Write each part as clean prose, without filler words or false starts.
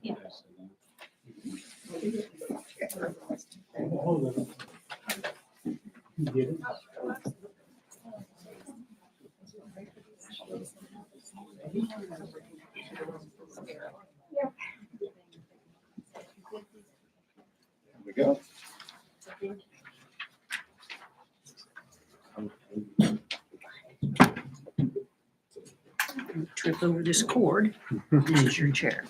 Yeah. Hold on. You get it? There we go. Trip over this cord. This is your chair.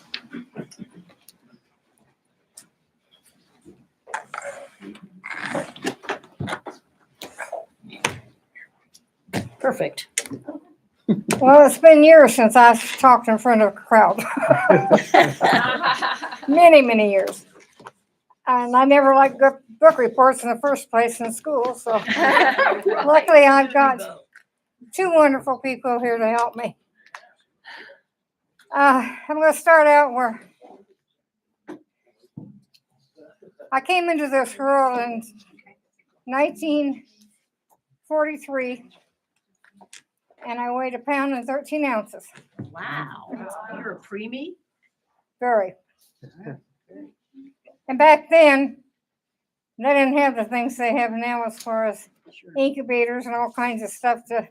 Perfect. Well, it's been years since I've talked in front of a crowd. Many, many years. And I never liked book reports in the first place in school, so luckily I've got two wonderful people here to help me. I'm going to start out where I came into this world in 1943, and I weighed 1 pound and 13 ounces. Wow. You're a preemie? Very. And back then, they didn't have the things they have now as far as Sure. incubators and all kinds of stuff to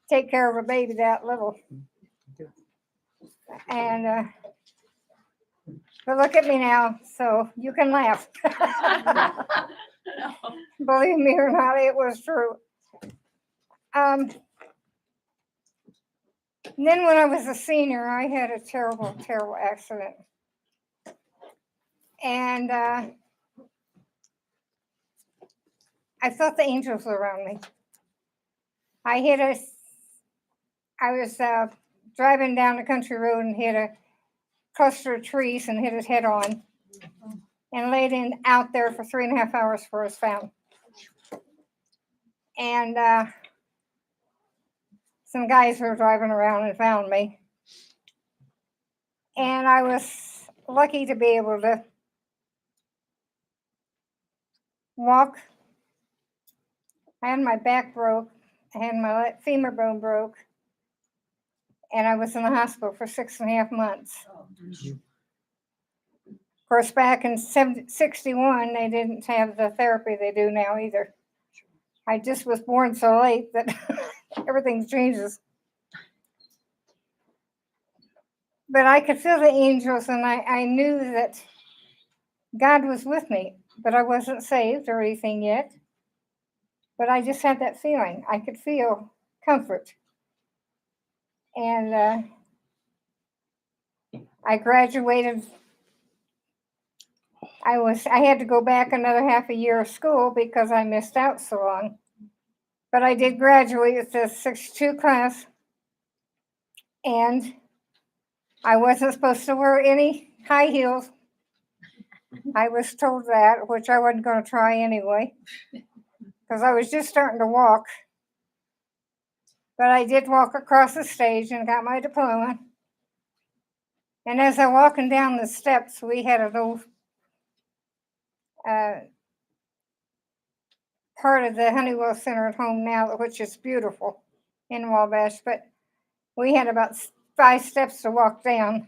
take care of a baby that little. And but look at me now, so you can laugh. Believe me or not, it was true. And then when I was a senior, I had a terrible, terrible accident. And I thought the angels were around me. I was driving down the country road and hit a cluster of trees and hit it head on and laid out there for 3.5 hours before I was found. And some guys were driving around and found me. And I was lucky to be able to walk. I had my back broke. I had my femur bone broke. And I was in the hospital for 6.5 months. Of course, back in 61, they didn't have the therapy they do now either. I just was born so late that everything changes. But I could feel the angels, and I knew that God was with me, but I wasn't saved or anything yet. But I just had that feeling. I could feel comfort. And I graduated. I had to go back another half a year of school because I missed out so long. But I did graduate with the 62 class. And I wasn't supposed to wear any high heels. I was told that, which I wasn't going to try anyway, because I was just starting to walk. But I did walk across the stage and got my diploma. And as I'm walking down the steps, we had a little part of the Honeywell Center at home now, which is beautiful in Wabash, but we had about 5 steps to walk down.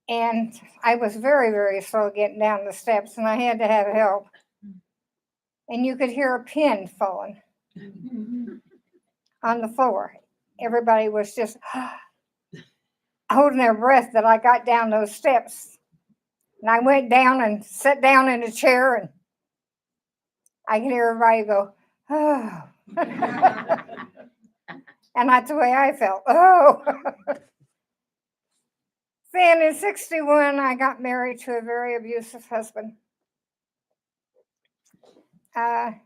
And I was very, very slow getting down the steps, and I had to have help. And you could hear a pin falling on the floor. Everybody was just holding their breath that I got down those steps. And I went down and sat down in a chair, and I could hear everybody go, oh. And that's the way I felt. Oh. Then in 61, I got married to a very abusive husband. I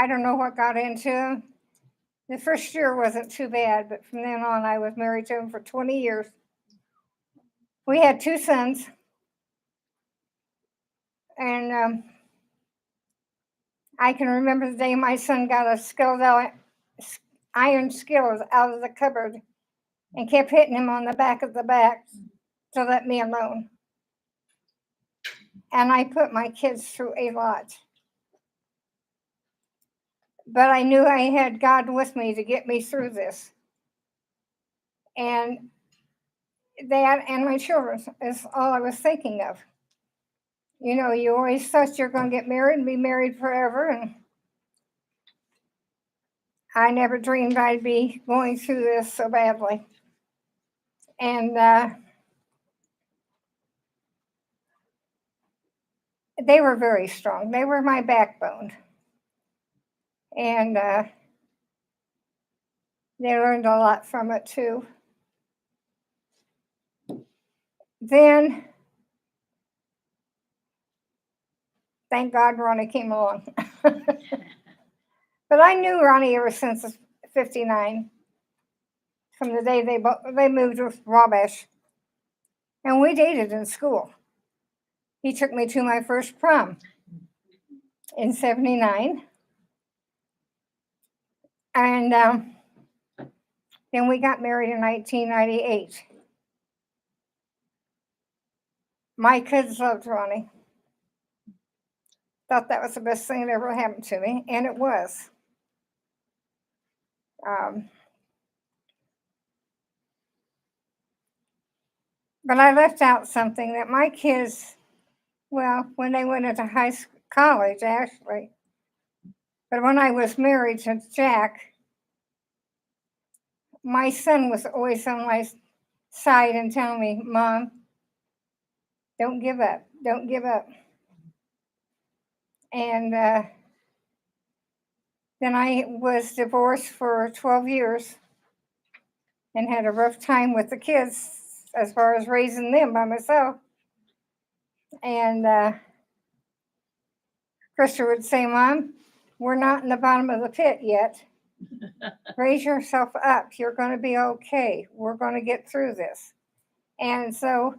don't know what got into him. The first year wasn't too bad, but from then on, I was married to him for 20 years. We had 2 sons. And I can remember the day my son got a iron skillet out of the cupboard and kept hitting him on the back of the back to let me alone. And I put my kids through a lot. But I knew I had God with me to get me through this. And that and my children is all I was thinking of. You know, you always thought you're going to get married and be married forever. And I never dreamed I'd be going through this so badly. And they were very strong. They were my backbone. And they learned a lot from it too. Then, thank God Ronnie came along. But I knew Ronnie ever since '59, from the day they moved with Wabash. And we dated in school. He took me to my first prom in '79. And then we got married in 1998. My kids loved Ronnie. Thought that was the best thing that ever happened to me, and it was. But I left out something that my kids, well, when they went into college, actually, but when I was married to Jack, my son was always on my side and telling me, Mom, don't give up, don't give up. And then I was divorced for 12 years and had a rough time with the kids as far as raising them by myself. And Krista would say, Mom, we're not in the bottom of the pit yet. Raise yourself up. You're going to be okay. We're going to get through this. And so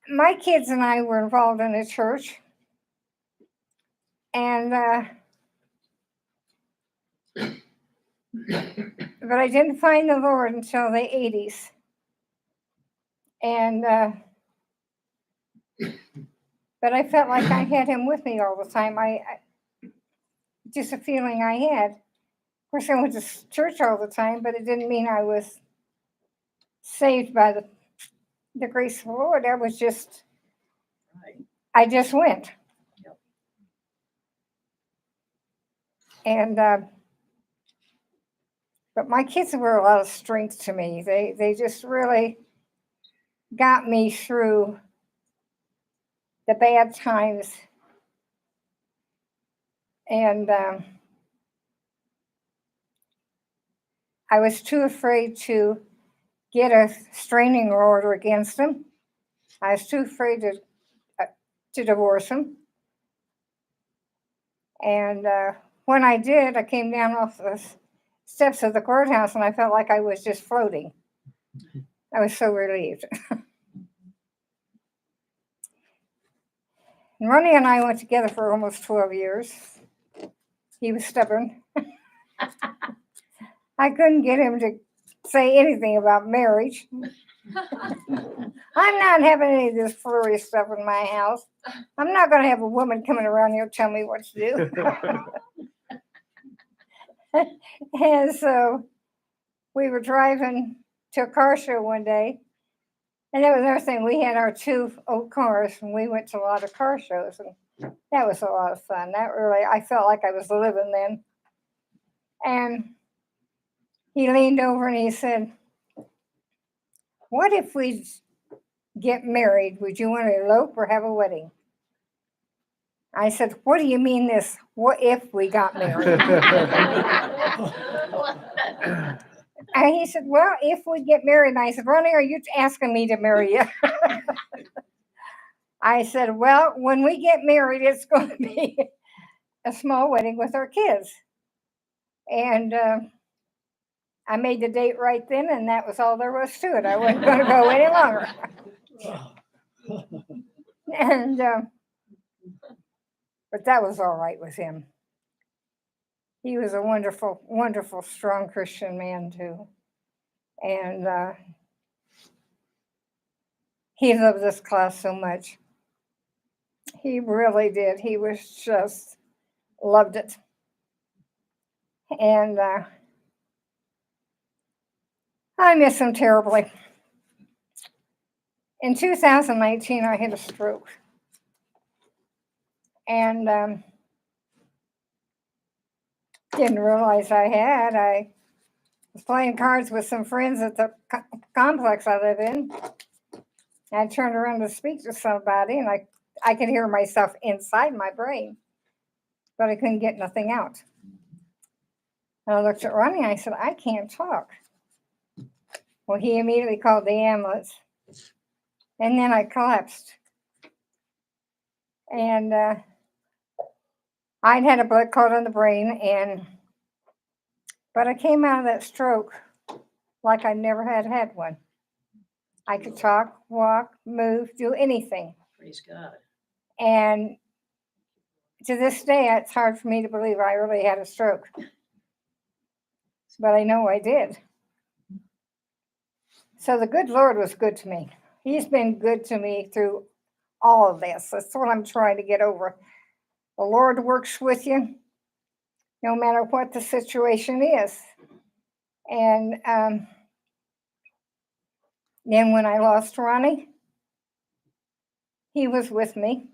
my kids and I were involved in a church. And but I didn't find the Lord until the 80s. And but I felt like I had him with me all the time. I just a feeling I had. Of course, I went to church all the time, but it didn't mean I was saved by the grace of the Lord. I was just, Right. I just went. Yep. And but my kids were a lot of strength to me. They just really got me through the bad times. And I was too afraid to get a restraining order against him. I was too afraid to divorce him. And when I did, I came down off the steps of the courthouse and I felt like I was just floating. I was so relieved. And Ronnie and I went together for almost 12 years. He was stubborn. I couldn't get him to say anything about marriage. I'm not having any of this flurry stuff in my house. I'm not going to have a woman coming around here tell me what to do. And so we were driving to a car show one day. And that was another thing. We had our 2 old cars and we went to a lot of car shows. And that was a lot of fun. I felt like I was living then. And he leaned over and he said, what if we get married? Would you want to elope or have a wedding? I said, what do you mean this? What if we got married? And he said, well, if we get married. And I said, Ronnie, are you asking me to marry you? I said, well, when we get married, it's going to be a small wedding with our kids. And I made the date right then, and that was all there was to it. I wasn't going to go any longer. And but that was all right with him. He was a wonderful, wonderful, strong Christian man too. And he loved this class so much. He really did. He was just loved it. And I miss him terribly. In 2019, I had a stroke. And didn't realize I had. I was playing cards with some friends at the complex I live in. I turned around to speak to somebody, and I could hear myself inside my brain, but I couldn't get nothing out. And I looked at Ronnie, and I said, I can't talk. Well, he immediately called the ambulance, and then I collapsed. And I'd had a blood clot in the brain, but I came out of that stroke like I never had one. I could talk, walk, move, do anything. Praise God. And to this day, it's hard for me to believe I really had a stroke. But I know I did. So the good Lord was good to me. He's been good to me through all of this. That's what I'm trying to get over. The Lord works with you no matter what the situation is. And then when I lost Ronnie, he was with me.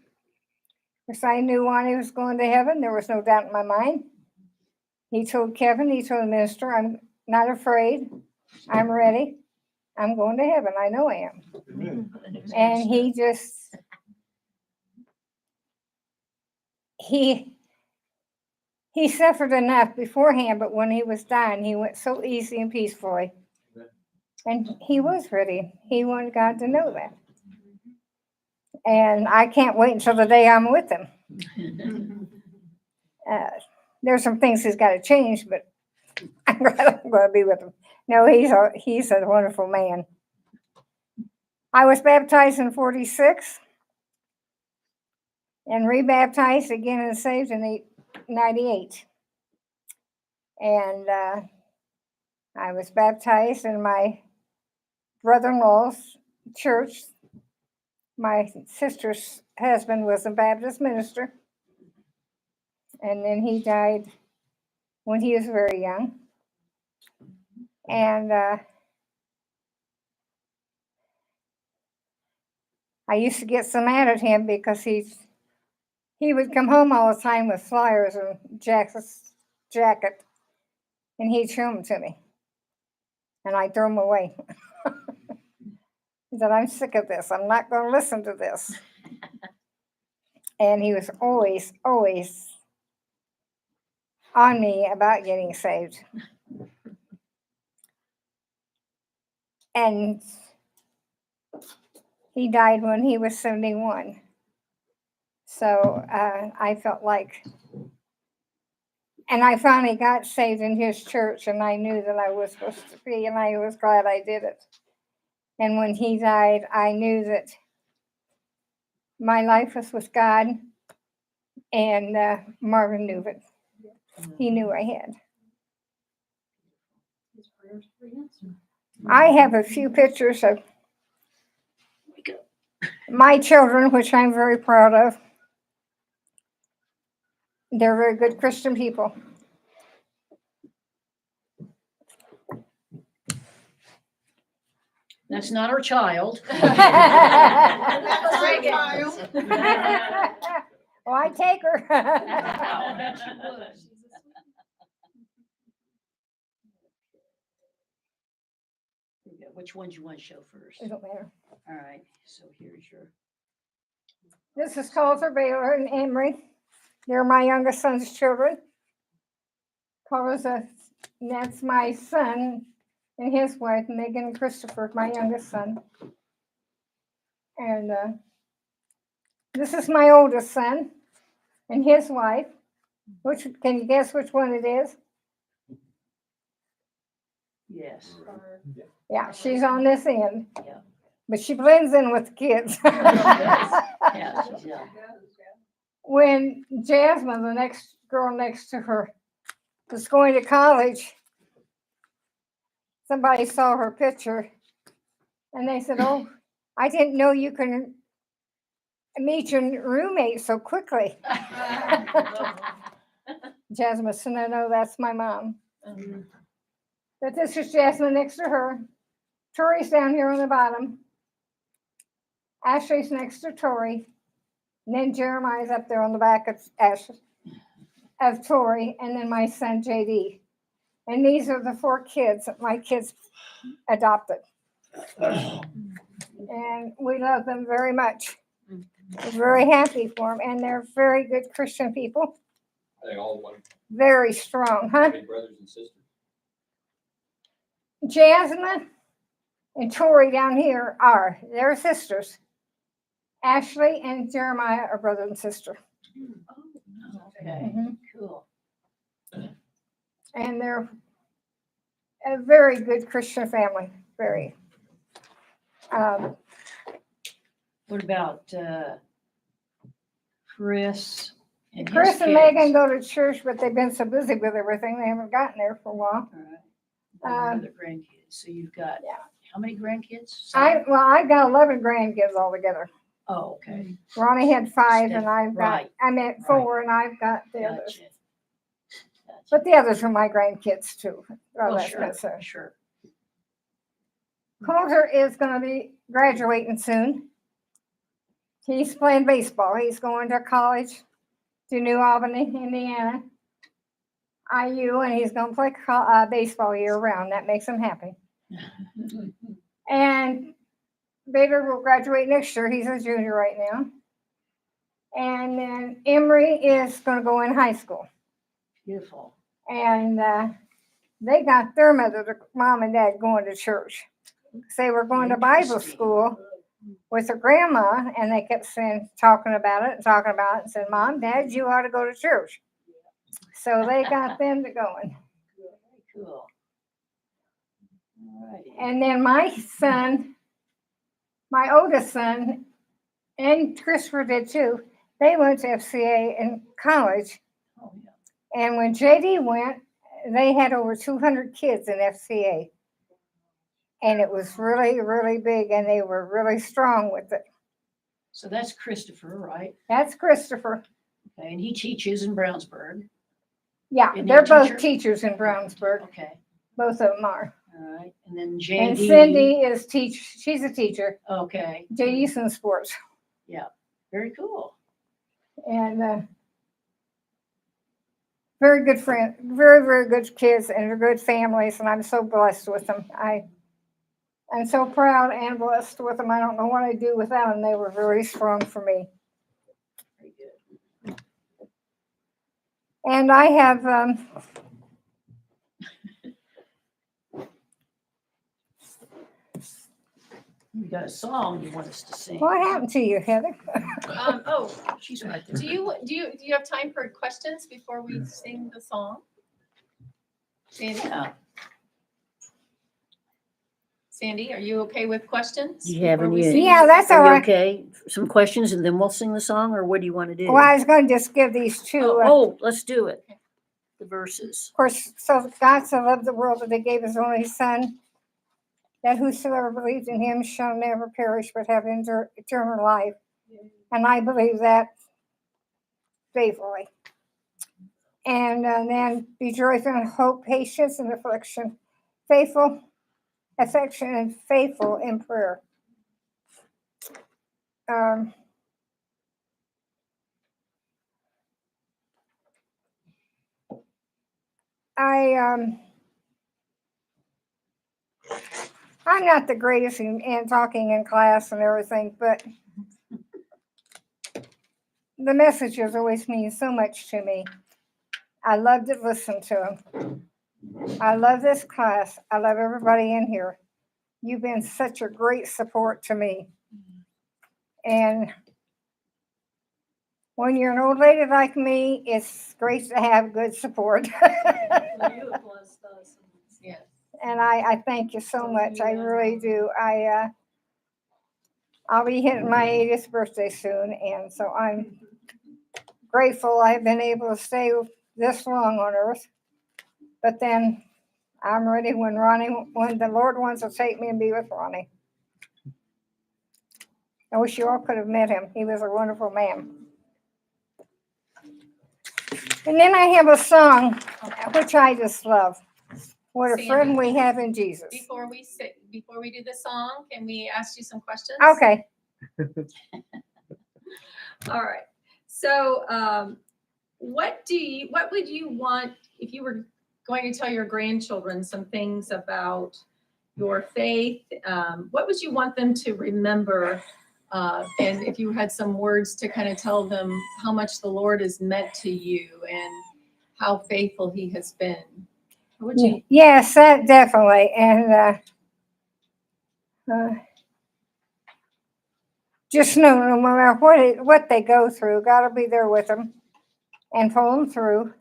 Because I knew Ronnie was going to heaven. There was no doubt in my mind. He told Kevin, he told the minister, I'm not afraid. I'm ready. I'm going to heaven. I know I am. Amen. And he just, he suffered enough beforehand, but when he was dying, he went so easy and peacefully. And he was ready. He wanted God to know that. And I can't wait until the day I'm with him. There's some things he's got to change, but I'm going to be with him. No, he's a wonderful man. I was baptized in 46 and rebaptized again and saved in 98. And I was baptized in my brother-in-law's church. My sister's husband was a Baptist minister. And then he died when he was very young. And I used to get so mad at him because he would come home all the time with flyers and jacket, and he'd show them to me. And I'd throw them away. He said, I'm sick of this. I'm not going to listen to this. And he was always on me about getting saved. And he died when he was 71. So I felt like, and I finally got saved in his church, and I knew that I was supposed to be, and I was glad I did it. And when he died, I knew that my life was with God, and Marvin knew it. He knew I had. I have a few pictures of my children, which I'm very proud of. They're very good Christian people. That's not our child. Well, I take her. Which ones you want to show first? It don't matter. All right, so here's your. This is Coulter, Baylor, and Emery. They're my youngest son's children. That's my son and his wife, Megan and Christopher, my youngest son. And this is my oldest son and his wife. Can you guess which one it is? Yes. Yeah, she's on this end. Yeah. But she blends in with the kids. Yeah, she's young. When Jasmine, the next girl next to her, was going to college, somebody saw her picture and they said, oh, I didn't know you can meet your roommate so quickly. Jasmine said, no, that's my mom. But this is Jasmine next to her. Tori's down here on the bottom. Ashley's next to Tori. And then Jeremiah's up there on the back of Tori, and then my son JD. And these are the 4 kids that my kids adopted. And we love them very much. We're very happy for them, and they're very good Christian people. Are they all one? Very strong, How huh? many brothers and sisters? Jasmine and Tori down here they're sisters. Ashley and Jeremiah are brother and sister. Okay, Mhm. cool. And they're a very good Christian family, very. What about Chris and his Chris and kids? Megan go to church, but they've been so busy with everything, they haven't gotten there for a while. All right. Other grandkids. So you've got, Yeah. how many grandkids? I've got 11 grandkids altogether. Oh, okay. Ronnie had 5, and I've got, Right. I meant 4, and I've got the others. Gotcha. Gotcha. But the others are my grandkids too. Oh, Well, that's sure, good, so. sure. Coulter is going to be graduating soon. He's playing baseball. He's going to college to New Albany, Indiana, IU, and he's going to play baseball year round. That makes him happy. And Bader will graduate next year. He's a junior right now. And then Emery is going to go in high school. Beautiful. And they got their mom and dad going to church. They were going to Bible Interesting. school with their grandma, and they kept talking about it, and said, Mom, Dad, you ought to go to church. So they got them to going. Very cool. All righty. And then my son, my oldest son, and Christopher did too, they went to FCA in college. Oh, yeah. And when JD went, they had over 200 kids in FCA. And it was really, really big, and they were really strong with it. So that's Christopher, right? That's Christopher. Okay, and he teaches in Brownsburg. Yeah, Isn't he they're a both teacher? teachers in Brownsburg. Okay, Both of them are. all right. And then And JD. Cindy is she's a teacher. Okay, JD's in sports. very cool. And very good friend, very, very good kids and they're good families. And I'm so blessed with them. I'm so proud and blessed with them. I don't know what I'd do without them. They were very strong for me. Very good. And I have, You got a song you want us to sing? what happened to you, Heather? Oh, She's right there. do you have time for questions before we sing the song? Sandy, Yeah. Sandy, are you okay with questions? Do you have before we any- sing? Yeah, that's all Are you right. okay? Some questions and then we'll sing the song, or what do you want to do? Well, I was going to just give these two. Oh, let's do it. The verses. Of course, so God so loved the world that he gave his only son, that whosoever believes in him shall never perish but have eternal life. And I believe that faithfully. And then be joyful in hope, patience and affliction, faithful, affection and faithful in prayer. I'm not the greatest in talking in class and everything, but the messages always mean so much to me. I love to listen to them. I love this class. I love everybody in here. You've been such a great support to me. And when you're an old lady like me, it's great to have good support. Yes. And I thank you so much. I really do. I'll be hitting my 80th birthday soon, and so I'm grateful I've been able to stay this long on earth. But then I'm ready when the Lord wants to take me and be with Ronnie. I wish you all could have met him. He was a wonderful man. And then I have a song which I just love. What a Sandy. friend we have in Jesus. Before we do the song, can we ask you some questions? Okay. All right. So, what would you want if you were going to tell your grandchildren some things about your faith? What would you want them to remember? And if you had some words to kind of tell them how much the Lord has meant to you and how faithful He has been, what would you? Yes, that definitely. And just know no matter what they go through, God will be there with them and pull them through.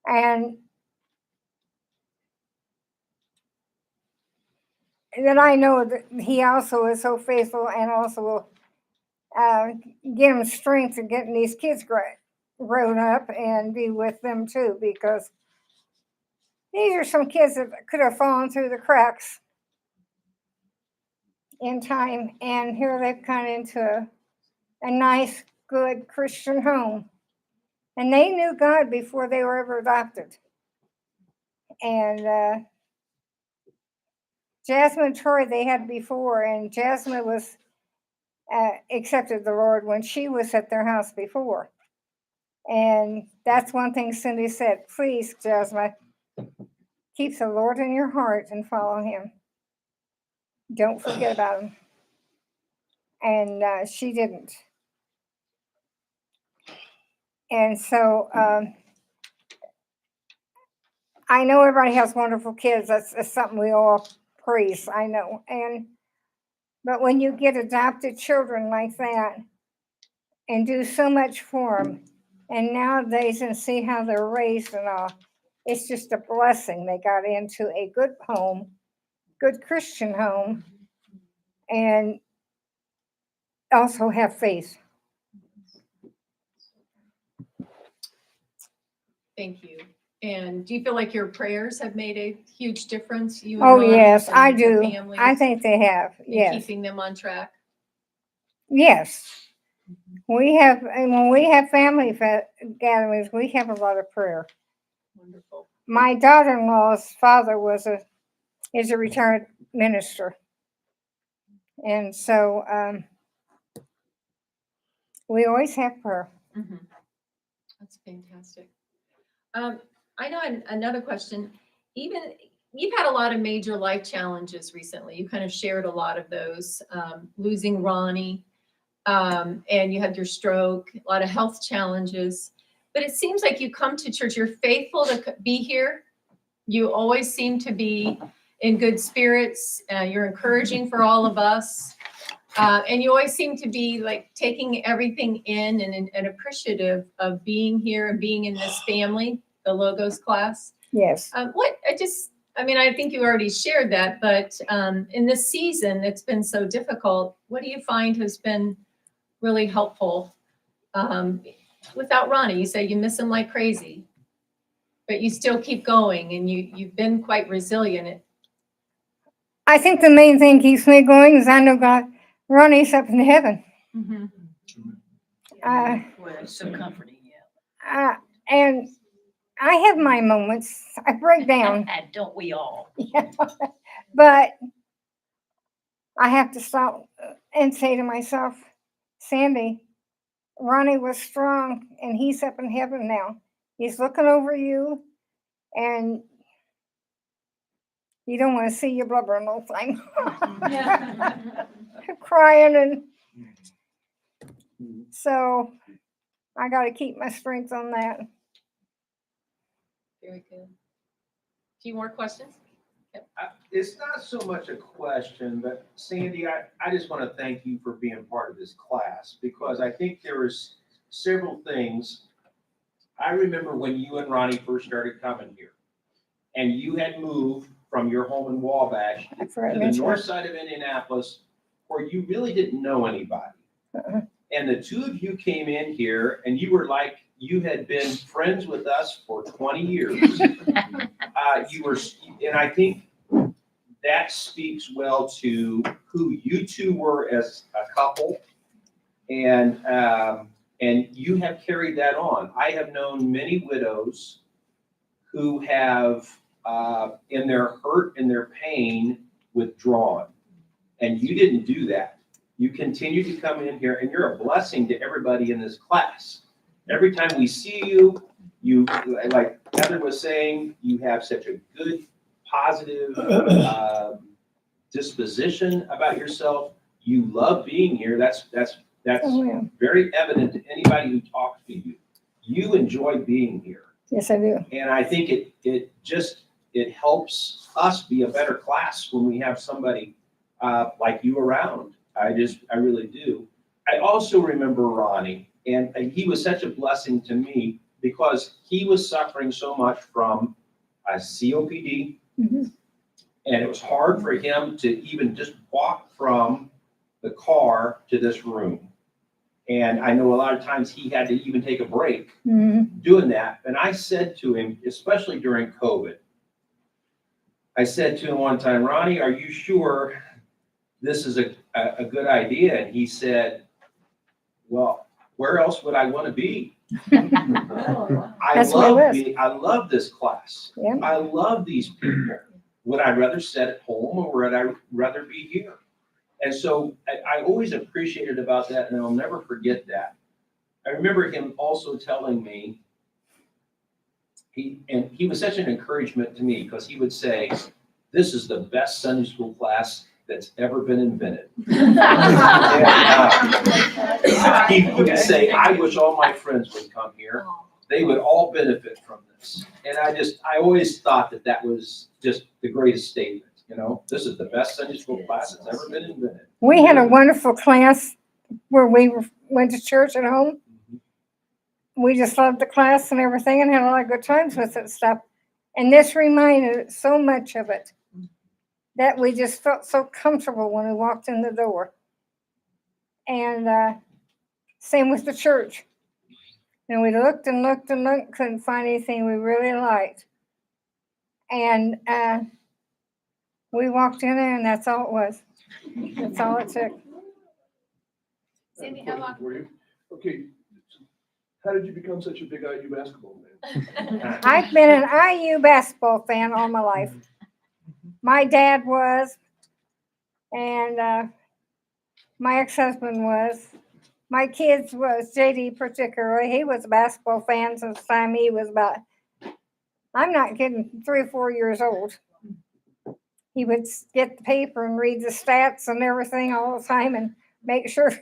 And that I know that He also is so faithful and also will give them strength in getting these kids grown up and be with them too, because these are some kids that could have fallen through the cracks in time, and here they've come into a nice, good Christian home. And they knew God before they were ever adopted. And Jasmine and Troy they had before, and Jasmine was accepted the Lord when she was at their house before. And that's one thing Cindy said, please, Jasmine, keep the Lord in your heart and follow Him. Don't forget about Him. And she didn't. And so I know everybody has wonderful kids. That's something we all praise, I know. But when you get adopted children like that and do so much for them, and nowadays and see how they're raised and all, it's just a blessing. They got into a good home, good Christian home, and also have faith. Thank you. And do you feel like your prayers have made a huge difference? You and Oh, Ron yes, and I the do. families I think they have. in Yes. keeping them on track. Yes. We have, and when we have family gatherings, we have a lot of prayer. Wonderful. My daughter-in-law's father is a retired minister. And so we always have prayer. Mhm. That's fantastic. I know another question. Even you've had a lot of major life challenges recently. You kind of shared a lot of those, losing Ronnie, and you had your stroke, a lot of health challenges. But it seems like you come to church. You're faithful to be here. You always seem to be in good spirits. You're encouraging for all of us. And you always seem to be like taking everything in and appreciative of being here and being in this family, the Logos class. Yes. I think you already shared that, but in this season, it's been so difficult. What do you find has been really helpful without Ronnie? You say you miss him like crazy, but you still keep going and you've been quite resilient. I think the main thing keeps me going is I know God, Ronnie's up in heaven. Mm-hmm. Well, it's so comforting, yeah. And I have my moments. I break down. Don't we all? But I have to stop and say to myself, Sandy, Ronnie was strong and he's up in heaven now. He's looking over you and you don't want to see you blubbering all the time. Crying, and so I got to keep my strength on that. Very good. A few more questions? It's not so much a question, but Sandy, I just want to thank you for being part of this class, because I think there was several things. I remember when you and Ronnie first started coming here, and you had moved from your home in Wabash I to forgot to the mention north that. side of Indianapolis, where you really didn't know anybody. And the two of you came in here and you were like, you had been friends with us for 20 years. And I think that speaks well to who you two were as a couple. And you have carried that on. I have known many widows who have in their hurt and their pain withdrawn. And you didn't do that. You continue to come in here and you're a blessing to everybody in this class. Every time we see you, like Heather was saying, you have such a good, positive disposition about yourself. You love being here. That's Oh, yeah. very evident to anybody who talks to you. You enjoy being here. Yes, I do. And I think it helps us be a better class when we have somebody like you around. I really do. I also remember Ronnie, and he was such a blessing to me because he was suffering so much from a COPD, Mhm. and it was hard for him to even just walk from the car to this room. And I know a lot of times he had to even take a break Mhm. doing that. And I said to him, especially during COVID, I said to him one time, Ronnie, are you sure this is a good idea? And he said, well, where else would I want to be? That's where he lives. I love this class. Yeah. I love these people. Would I rather sit at home or would I rather be here? And so I always appreciated about that, and I'll never forget that. I remember him also telling me, he was such an encouragement to me because he would say, this is the best Sunday school class that's ever been invented. He would say, I wish all my friends would come here. They would all benefit from this. And I always thought that was just the greatest statement. You know, this is the best Sunday school class that's ever been invented. We had a wonderful class where we went to church at home. We just loved the class and everything and had a lot of good times with it and stuff. And this reminded so much of it that we just felt so comfortable when we walked in the door. And same with the church. And we looked and looked and looked, couldn't find anything we really liked. And we walked in there and that's all it was. That's all it took. Sandy, how long? For you? Okay, how did you become such a big IU basketball fan? I've been an IU basketball fan all my life. My dad was, and my ex-husband was. My kids was, JD particularly. He was a basketball fan since the time he was about, I'm not kidding, 3 or 4 years old. He would get the paper and read the stats and everything all the time and make sure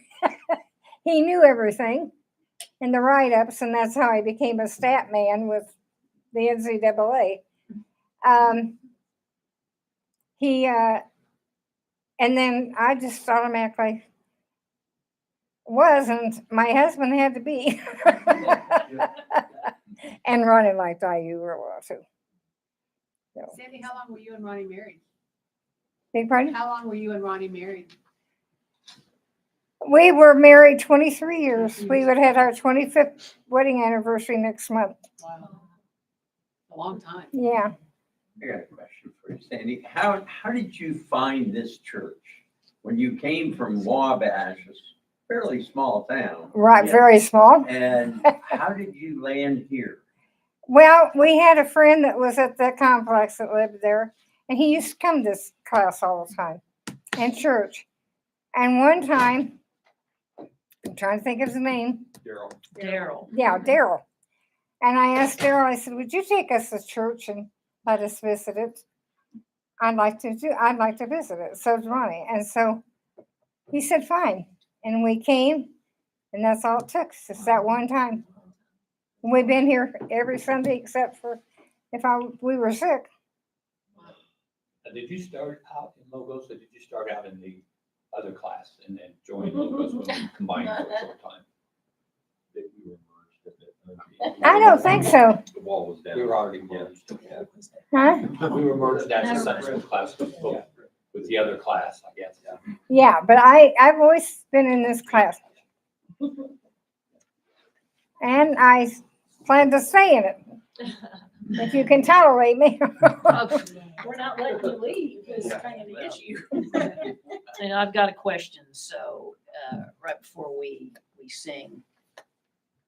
he knew everything and the write-ups, and that's how he became a stat man with the NCAA. And then I just automatically was, and my husband had to be. And Ronnie liked IU real well too. So, Sandy, how long were you and Ronnie married? big pardon? How long were you and Ronnie married? We were married 23 years. We would have our 25th wedding anniversary next month. Wow. A long time. Yeah. I got a question for you, Sandy. How did you find this church? When you came from Wabash, a fairly small town. Right, Yeah. very small. And how did you land here? Well, we had a friend that was at the complex that lived there, and he used to come to this class all the time and church. And one time, I'm trying to think of his name. Daryl. Yeah, Daryl. And I asked Daryl, I said, would you take us to church and let us visit it? I'd like to visit it. So did Ronnie. And so he said, fine. And we came, and that's all it took, just that one time. We've been here every Sunday except for if we were sick. Did you start out in Logos, or did you start out in the other class and then join Logos when you combined for a short time? That we were merged at that time. I don't think so. The wall was down. We were already merged. Yeah. Huh? We were merged as a Sunday school class with the other class, I guess. Yeah, but I've always been in this class. And I plan to stay in it. If you can tolerate me. We're not letting you leave, is kind of the issue. And I've got a question, so, right before we sing.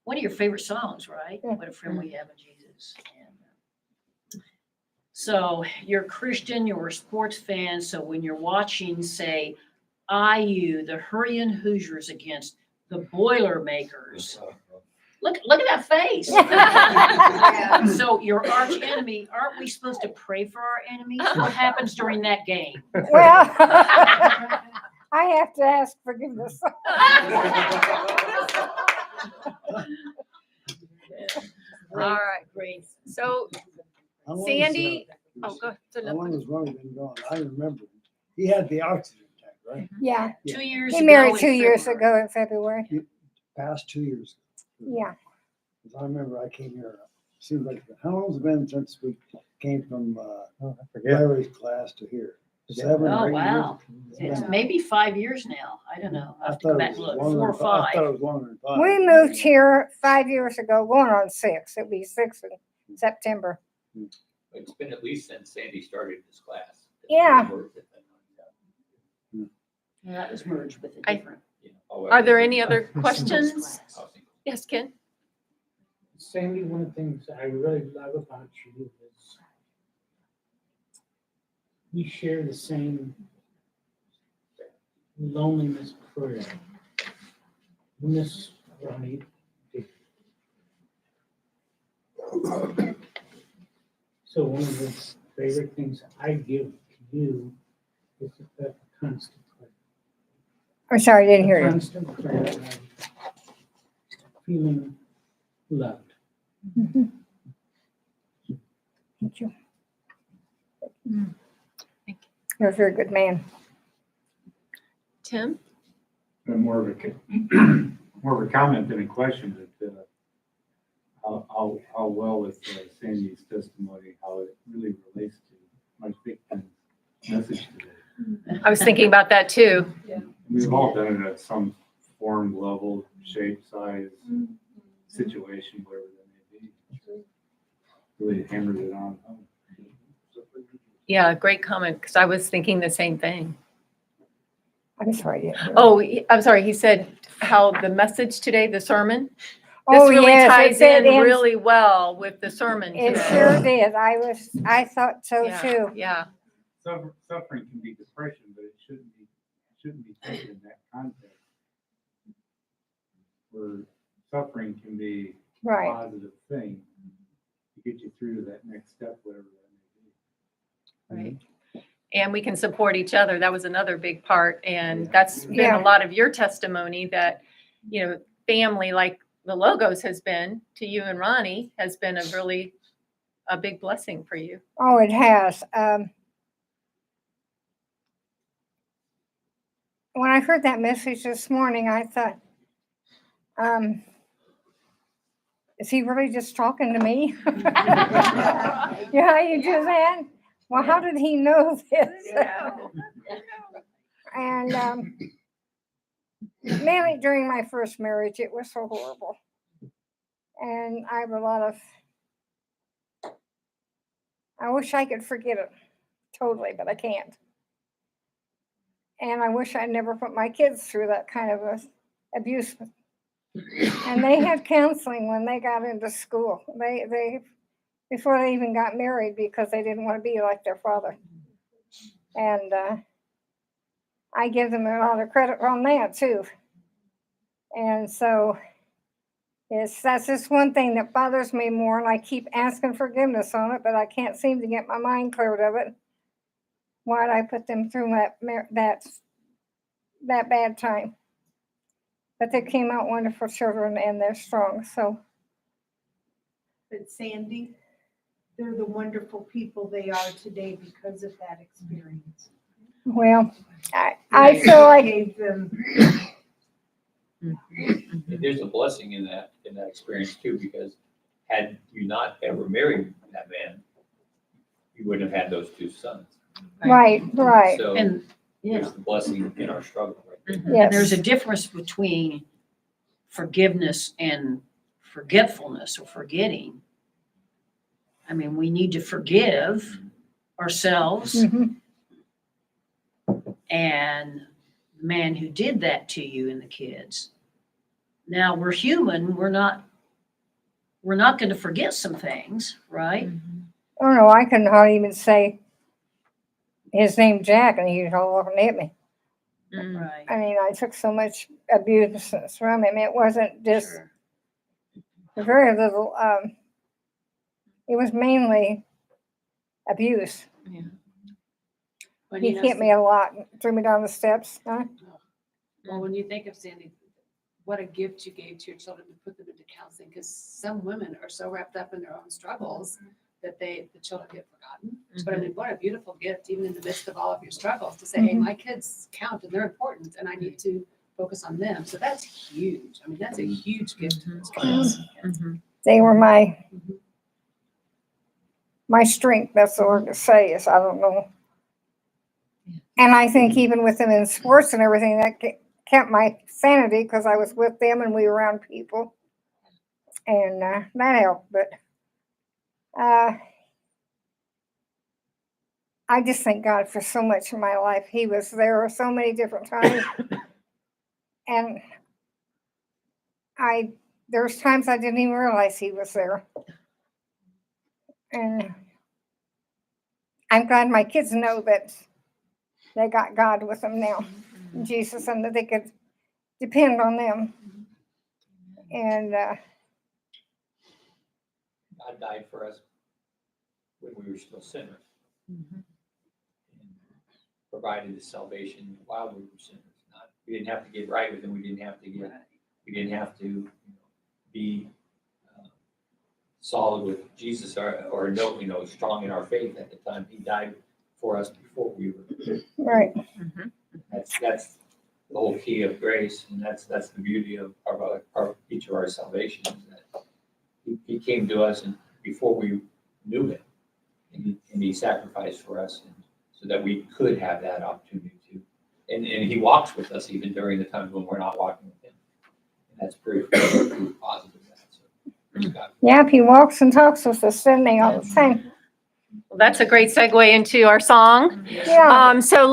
One of your favorite songs, right? Yeah. What a Friend We Have in Jesus. And So you're Christian, you're a sports fan, so when you're watching, say, IU, the Hurrian Hoosiers against the Boilermakers, look at that face. So your arch enemy, aren't we supposed to pray for our enemies? What happens during that game? Well, I have to ask forgiveness. All right. Great. So How long was, Sandy, oh, go. How long has Ronnie been gone? I remember him. He had the oxygen tank, right? Yeah, 2 years he ago. married in 2 years February. ago in February. Past 2 years. Yeah, 'Cause I remember I came here, seems like, how long has it been since we came from Larry's class to here? 7 Oh, or 8 wow. years? It's maybe 5 years now. I don't know. I I have to go thought back it and was look. longer 4 or than I thought 5. it was longer than 5. we moved here 5 years ago, going on 6. It'll be 6 in September. It's been at least since Sandy started this class. Yeah. Yeah, that was merged with a I- different. Are there any other questions? class. Yes, Ken? Sandy, one of the things I really love about you is we share the same loneliness prayer. Miss Ronnie did. So one of the favorite things I give to you is that constant prayer. I'm sorry, I didn't hear you. Constant prayer of feeling loved. Mhm. Thank you. You're a very good man. Tim? More of a comment than a question, but how well with Sandy's testimony, how it really relates to Mike Bickman's message today. I was thinking about that too. We've all done it at some form, level, shape, size, situation, wherever that may be. Really hammered it on home. Yeah, great comment, because I was thinking the same thing. I'm sorry. I didn't hear you. Oh, I'm sorry, he said how the message today, the sermon, this Oh, really yes, ties it did, in and really well with the sermon It today. sure did. I thought so Yeah, too. yeah, Suffering can be depression, but it shouldn't be taken in that context. Where suffering can be a Right. positive thing to get you through to that next step, whatever that may be. right. And we can support each other. That was another big part. And Yeah. that's been Yeah. a lot of your testimony that, family like the Logos has been to you and Ronnie has been a big blessing for you. Oh, it has. When I heard that message this morning, I thought, is he really just talking to me? Yeah, how you do that? Well, how did he know this? And mainly during my first marriage, it was so horrible. And I have a lot of, I wish I could forget it totally, but I can't. And I wish I'd never put my kids through that kind of abuse. And they had counseling when they got into school. They before they even got married, because they didn't want to be like their father. And I give them a lot of credit on that too. And so that's just one thing that bothers me more, and I keep asking forgiveness on it, but I can't seem to get my mind cleared of it. Why'd I put them through that bad time? But they came out wonderful children, and they're strong. So But Sandy, they're the wonderful people they are today because of that experience. well, I feel like Gave them And there's a blessing in that experience too, because had you not ever married that man, you wouldn't have had those 2 sons. right. So And, yeah. there's the blessing in our struggle right there. And there's a Yes. difference between forgiveness and forgetfulness or forgetting. I mean, we need to forgive ourselves Mhm. and the man who did that to you and the kids. Now, we're human, we're not going to forget some things, right? Oh no, I could not even say his name Jack, and he was all looking at me. Right. I mean, I took so much abuse from him. It wasn't just Sure. very little. It was mainly abuse. When He you know, hit me a lot, and threw me down the steps. Huh? well, when you think of Sandy, what a gift you gave to your children to put them into counseling, because some women are so wrapped up in their own struggles that the children get forgotten. But I mean, what a beautiful gift, even in the midst of all of your struggles, to say, hey, my kids count and they're important and I need to focus on them. So that's huge. I mean, that's a huge gift to those kids. They were my strength. That's the word to say. Is I don't know. And I think even with them in sports and everything, that kept my sanity because I was with them and we were around people, and that helped. But I just thank God for so much in my life. He was there so many different times, and there's times I didn't even realize he was there. And I'm glad my kids know that they got God with them now, Jesus, and that they could depend on them. And God died for us when we were still sinners. And provided the salvation while we were sinners. We didn't have to get right with him. We didn't have to be solid with Jesus or no, strong in our faith at the time. He died for us before we were. right. That's the whole key of grace, and that's the beauty of each of our salvations. That he came to us and before we knew him, and he sacrificed for us, and so that we could have that opportunity to. And he walks with us even during the times when we're not walking with him. And that's proof positive of that. So praise God. Yeah, he walks and talks with us, doesn't he, all the time? Well, that's a great segue into our song. Yeah. So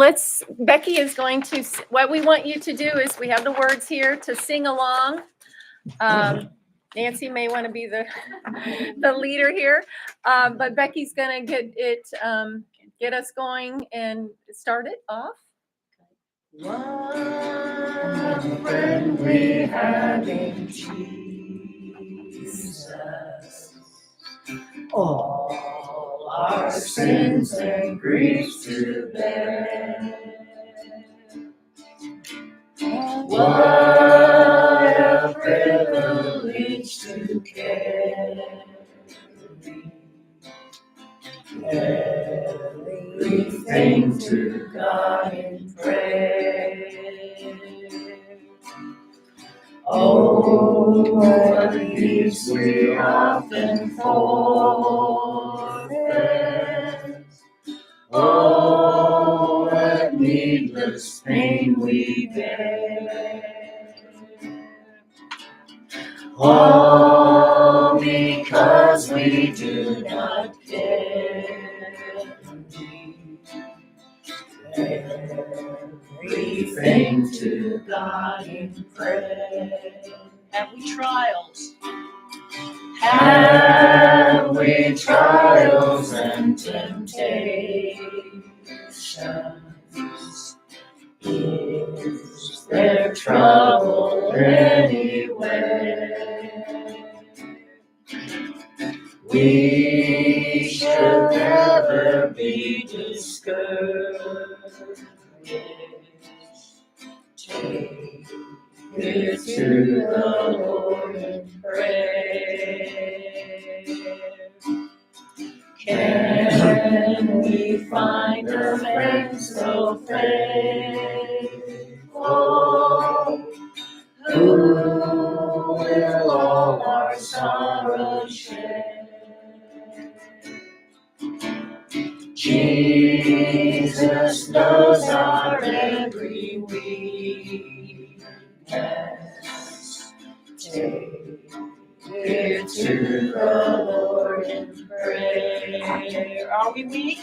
Becky is going to, what we want you to do is we have the words here to sing along. Nancy may want to be the leader here, but Becky's going to get us going and start it off. What friend we have in Jesus, all our sins and griefs to bear. What a privilege to carry everything to God in prayer. Oh, what needs we often forfeit. Oh, what needless pain we bear. All because we do not care. Everything to God in prayer. Have we trials? Have we trials and temptations? Is there trouble anywhere? We shall never be discouraged. Take it to the Lord in prayer. Can we find a friend so faithful, who will all our sorrows share? Jesus knows our every weakness. Take it to the Lord in prayer. Are we weak?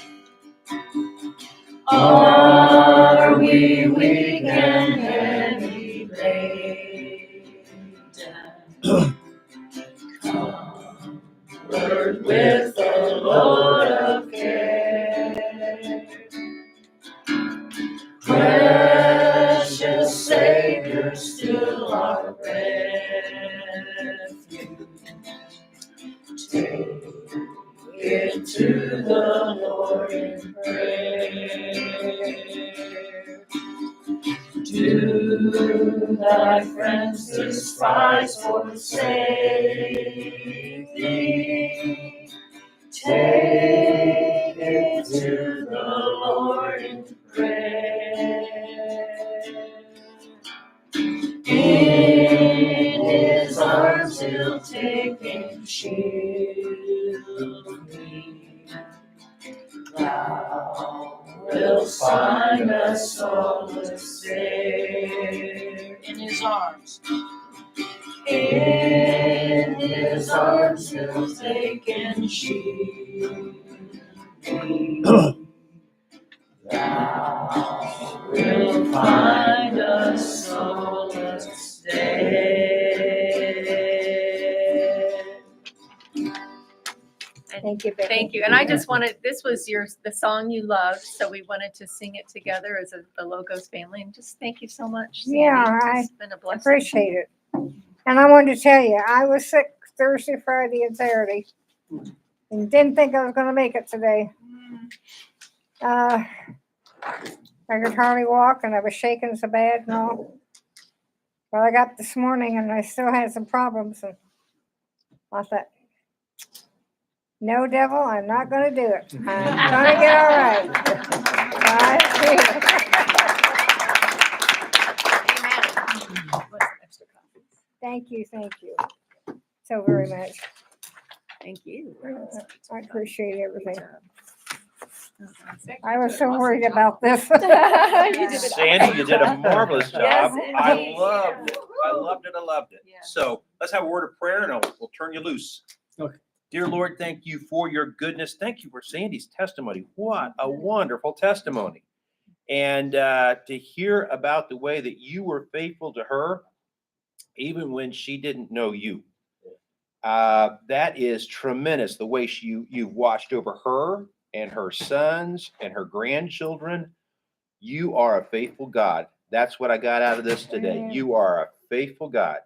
Are we weak and heavy laden? Covered with the Lord Lord in prayer. Do thy friends despise, forsake thee? Take it to the Lord in prayer. In his arms he'll take and shield me. Thou wilt find a solace there. In his arms. In his arms he'll take and shield me. Thou wilt find a solace there. Thank you, Becky. Thank you. And I just wanted, this was the song you loved, so we wanted to sing it together as the Logos family. And just thank you so much, Sandy. Yeah, It's been a blessing. Appreciate it. And I wanted to tell you, I was sick Thursday, Friday, and Saturday, and didn't think I was gonna make it today. I could hardly walk, and I was shaking so bad and all. But I got up this morning, and I still had some problems, and I thought, no, devil, I'm not gonna do it. I'm gonna get all right. I feel it. Thank you so very much. Thank you. I appreciate everything. I was so worried about this. Sandy, you did a marvelous job. Yes, I indeed. loved it. I loved it. Yes. So let's have a word of prayer and we'll turn you loose. Okay. Dear Lord, thank you for your goodness. Thank you for Sandy's testimony. What a wonderful testimony. And to hear about the way that you were faithful to her, even when she didn't know you. That is tremendous, the way you've watched over her and her sons and her grandchildren. You are a faithful God. That's what I got out of this today. Amen. You are a faithful God.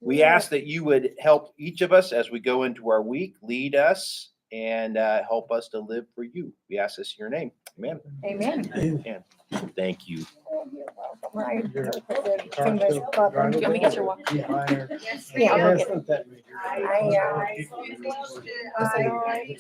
We ask that you would help each of us as we go into our week, lead us and help us to live for you. We ask this in your name. Amen. Amen. Amen. Thank you. You're welcome. I put too much butter. Do you want me to get your water? Yeah, Minor. I'll Yeah, get it's not that major. I